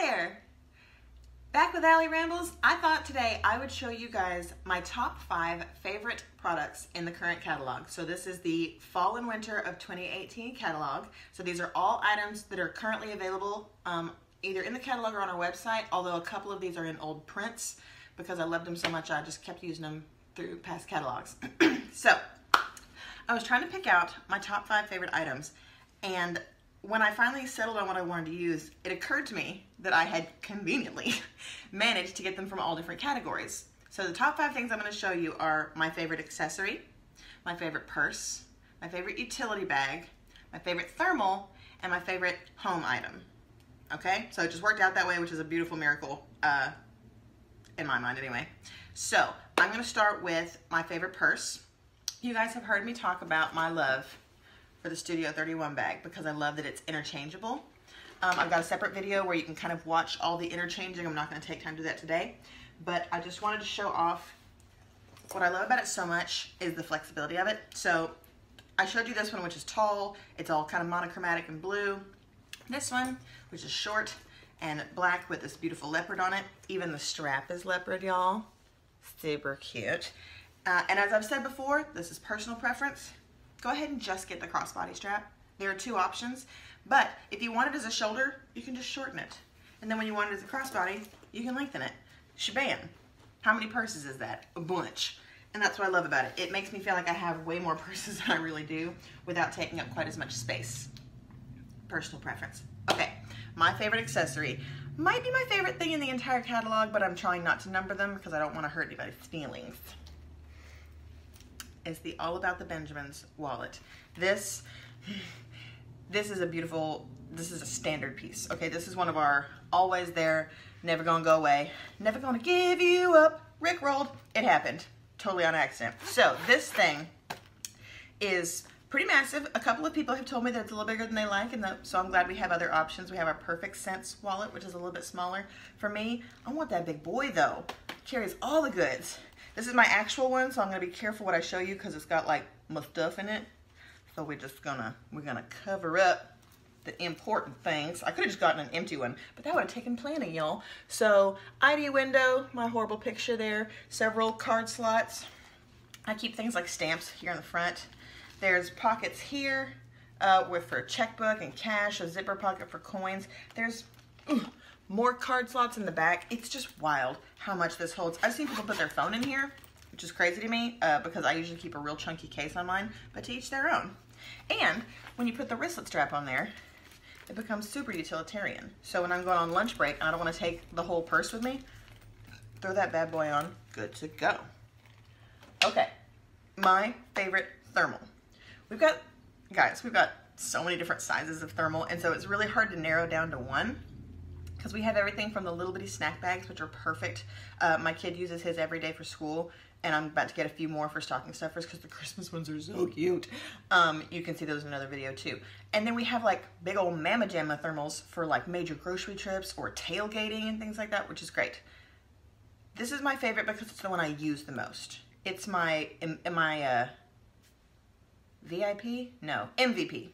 there! Back with AlliRambles. I thought today I would show you guys my top 5 favorite products in the current catalog. So this is the fall and winter of 2018 catalog. So these are all items that are currently available either in the catalog or on our website, although a couple of these are in old prints because I loved them so much I just kept using them through past catalogs. So I was trying to pick out my top 5 favorite items, and when I finally settled on what I wanted to use, it occurred to me that I had conveniently managed to get them from all different categories. So the top 5 things I'm going to show you are my favorite accessory, my favorite purse, my favorite utility bag, my favorite thermal, and my favorite home item. Okay, so it just worked out that way, which is a beautiful miracle, in my mind anyway. So I'm going to start with my favorite purse. You guys have heard me talk about my love for the Studio 31 bag because I love that it's interchangeable. I've got a separate video where you can kind of watch all the interchanging. I'm not going to take time to do that today, but I just wanted to show off what I love about it so much is the flexibility of it. So I showed you this one, which is tall. It's all kind of monochromatic and blue. This one, which is short and black with this beautiful leopard on it. Even the strap is leopard, y'all. Super cute. And as I've said before, this is personal preference. Go ahead and just get the crossbody strap. There are 2 options, but if you want it as a shoulder, you can just shorten it. And then when you want it as a crossbody, you can lengthen it. Shabam. How many purses is that? A bunch. And that's what I love about it. It makes me feel like I have way more purses than I really do without taking up quite as much space. Personal preference. Okay, my favorite accessory. Might be my favorite thing in the entire catalog, but I'm trying not to number them because I don't want to hurt anybody's feelings. Is the All About the Benjamins wallet. This is a beautiful, this is a standard piece. Okay, this is one of our always there, never gonna go away, never gonna give you up, Rickrolled. It happened, totally on accident. So this thing is pretty massive. A couple of people have told me that it's a little bigger than they like, and so I'm glad we have other options. We have our Perfect Sense wallet, which is a little bit smaller. For me, I want that big boy though. Carries all the goods. This is my actual one, so I'm gonna be careful what I show you because it's got like my stuff in it. So we're gonna cover up the important things. I could have just gotten an empty one, but that would have taken planning, y'all. So ID window, my horrible picture there, several card slots. I keep things like stamps here in the front. There's pockets here for checkbook and cash, a zipper pocket for coins. There's more card slots in the back. It's just wild how much this holds. I've seen people put their phone in here, which is crazy to me because I usually keep a real chunky case on mine, but to each their own. And when you put the wristlet strap on there, it becomes super utilitarian. So when I'm going on lunch break and I don't want to take the whole purse with me, throw that bad boy on, good to go. Okay, my favorite thermal. We've got so many different sizes of thermal, and so it's really hard to narrow down to one because we have everything from the little bitty snack bags, which are perfect. My kid uses his every day for school, and I'm about to get a few more for stocking stuffers because the Christmas ones are so cute. You can see those in another video too. And then we have like big old Mama Jamma thermals for like major grocery trips or tailgating and things like that, which is great. This is my favorite because it's the one I use the most. It's my VIP? No, MVP.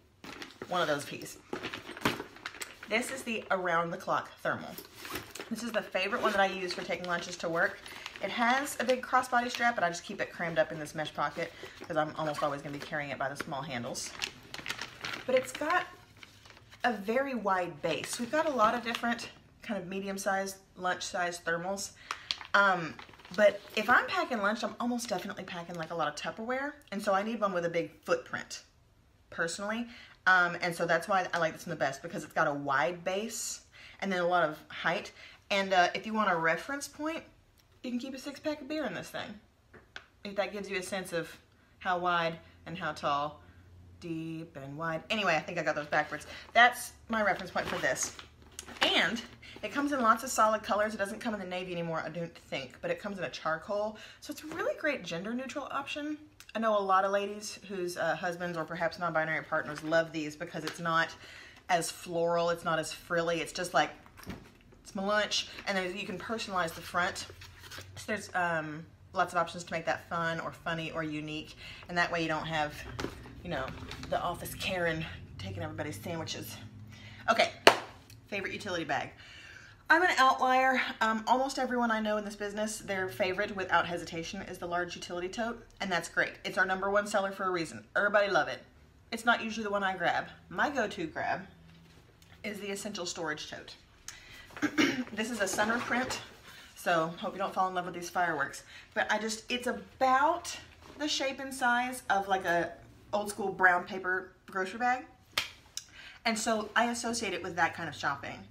One of those P's. This is the Around the Clock thermal. This is the favorite one that I use for taking lunches to work. It has a big crossbody strap, but I just keep it crammed up in this mesh pocket because I'm almost always going to be carrying it by the small handles. But it's got a very wide base. We've got a lot of different kind of medium-sized, lunch-sized thermals. But if I'm packing lunch, I'm almost definitely packing like a lot of Tupperware, and so I need one with a big footprint, personally. And so that's why I like this one the best, because it's got a wide base and then a lot of height. And if you want a reference point, you can keep a 6-pack of beer in this thing. If that gives you a sense of how wide and how tall, deep and wide. Anyway, I think I got those backwards. That's my reference point for this. And it comes in lots of solid colors. It doesn't come in the navy anymore, I don't think, but it comes in a charcoal. So it's a really great gender neutral option. I know a lot of ladies whose husbands or perhaps non-binary partners love these because it's not as floral, it's not as frilly, it's just like, it's my lunch, and then you can personalize the front. So there's lots of options to make that fun or funny or unique, and that way you don't have, you know, the office Karen taking everybody's sandwiches. Okay, favorite utility bag. I'm an outlier. Almost everyone I know in this business, their favorite without hesitation is the large utility tote, and that's great. It's our #1 seller for a reason. Everybody love it. It's not usually the one I grab. My go-to grab is the essential storage tote. This is a summer print, so hope you don't fall in love with these fireworks. But it's about the shape and size of like a old school brown paper grocery bag. And so I associate it with that kind of shopping.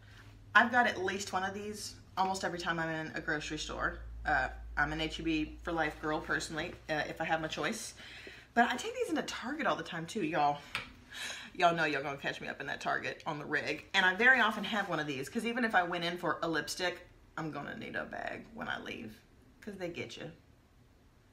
I've got at least one of these almost every time I'm in a grocery store. I'm an H-E-B for life girl personally, if I have my choice. But I take these into Target all the time too, y'all. Y'all know y'all gonna catch me up in that Target on the rig. And I very often have one of these, because even if I went in for a lipstick, I'm gonna need a bag when I leave, because they get you.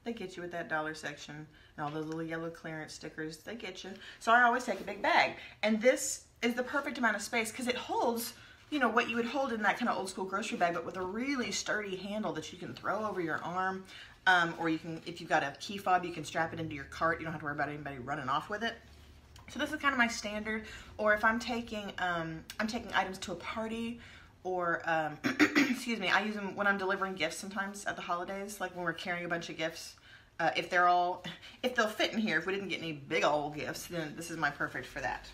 They get you with that dollar section and all those little yellow clearance stickers. They get you. So I always take a big bag. And this is the perfect amount of space because it holds, you know, what you would hold in that kind of old school grocery bag, but with a really sturdy handle that you can throw over your arm. Or you can, if you've got a key fob, you can strap it into your cart. You don't have to worry about anybody running off with it. So this is kind of my standard. Or if I'm taking items to a party, or excuse me, I use them when I'm delivering gifts sometimes at the holidays, like when we're carrying a bunch of gifts. If they'll fit in here, if we didn't get any big old gifts, then this is my perfect for that.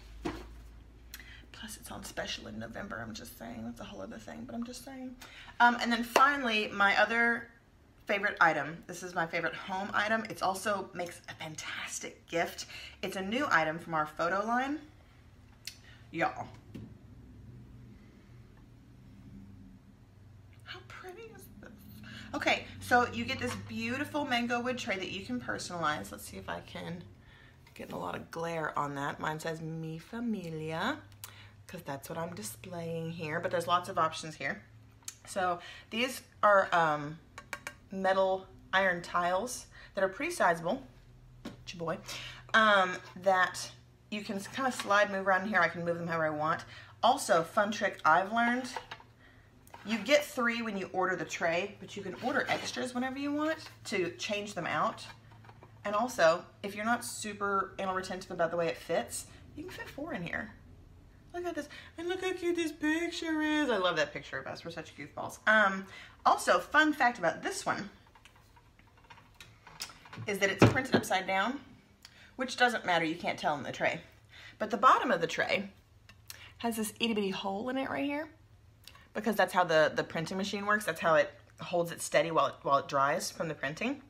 Plus it's on special in November, I'm just saying. That's a whole other thing, but I'm just saying. And then finally, my other favorite item. This is my favorite home item. It also makes a fantastic gift. It's a new item from our photo line. Y'all. How pretty is this? Okay, so you get this beautiful mango wood tray that you can personalize. Let's see if I can get a lot of glare on that. Mine says Mi Familia, because that's what I'm displaying here, but there's lots of options here. So these are metal iron tiles that are pretty sizable, boy, that you can kind of slide, move around in here. I can move them however I want. Also, fun trick I've learned, you get 3 when you order the tray, but you can order extras whenever you want to change them out. And also, if you're not super anal retentive about the way it fits, you can fit 4 in here. Look at this, and look how cute this picture is. I love that picture of us, we're such goofballs. Also, fun fact about this one is that it's printed upside down, which doesn't matter, you can't tell in the tray. But the bottom of the tray has this itty bitty hole in it right here, because that's how the printing machine works. That's how it holds it steady while it dries from the printing.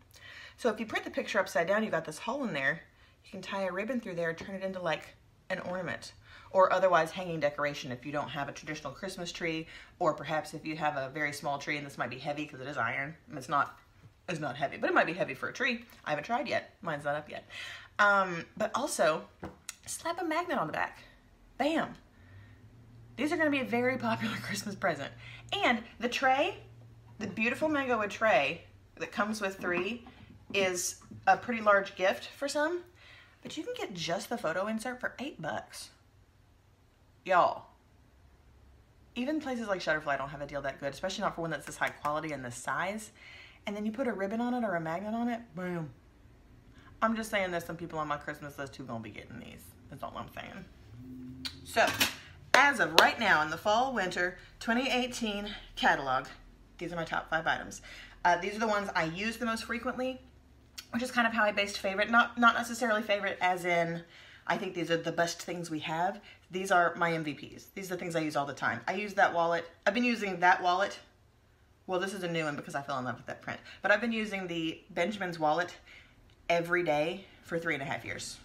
So if you print the picture upside down, you've got this hole in there, you can tie a ribbon through there, turn it into like an ornament, or otherwise hanging decoration if you don't have a traditional Christmas tree, or perhaps if you have a very small tree, and this might be heavy because it is iron. It's not heavy, but it might be heavy for a tree. I haven't tried yet. Mine's not up yet. But also, slap a magnet on the back. Bam. These are going to be a very popular Christmas present. And the tray, the beautiful mango wood tray that comes with 3, is a pretty large gift for some, but you can get just the photo insert for $8. Y'all, even places like Shutterfly don't have a deal that good, especially not for one that's this high quality and this size. And then you put a ribbon on it or a magnet on it, boom. I'm just saying there's some people on my Christmas list who gonna be getting these. That's all I'm saying. So, as of right now in the fall winter 2018 catalog, these are my top 5 items. These are the ones I use the most frequently, which is kind of how I based favorite. Not necessarily favorite as in I think these are the best things we have. These are my MVPs. These are the things I use all the time. I use that wallet. I've been using that wallet. Well, this is a new one because I fell in love with that print. But I've been using the Benjamin's wallet every day for 3.5 years.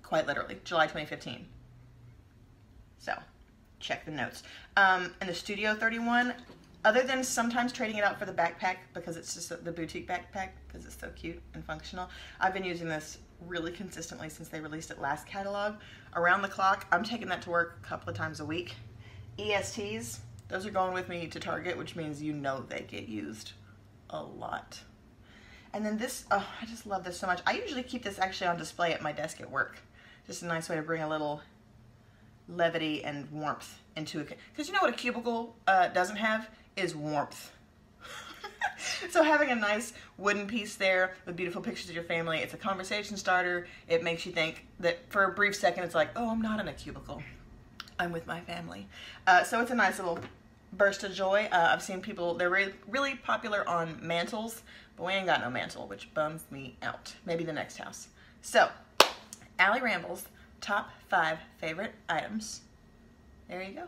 Quite literally. July 2015. So, check the notes. And the Studio 31, other than sometimes trading it out for the backpack because it's just the boutique backpack because it's so cute and functional, I've been using this really consistently since they released it last catalog. Around the clock, I'm taking that to work a couple of times a week. ESTs, those are going with me to Target, which means you know they get used a lot. And then this, oh, I just love this so much. I usually keep this actually on display at my desk at work. Just a nice way to bring a little levity and warmth into it. Because you know what a cubicle doesn't have is warmth. So having a nice wooden piece there with beautiful pictures of your family, it's a conversation starter. It makes you think that for a brief second, it's like, oh, I'm not in a cubicle. I'm with my family. So it's a nice little burst of joy. I've seen people, they're really popular on mantles, but we ain't got no mantle, which bums me out. Maybe the next house. So, AlliRambles, top 5 favorite items. There you go.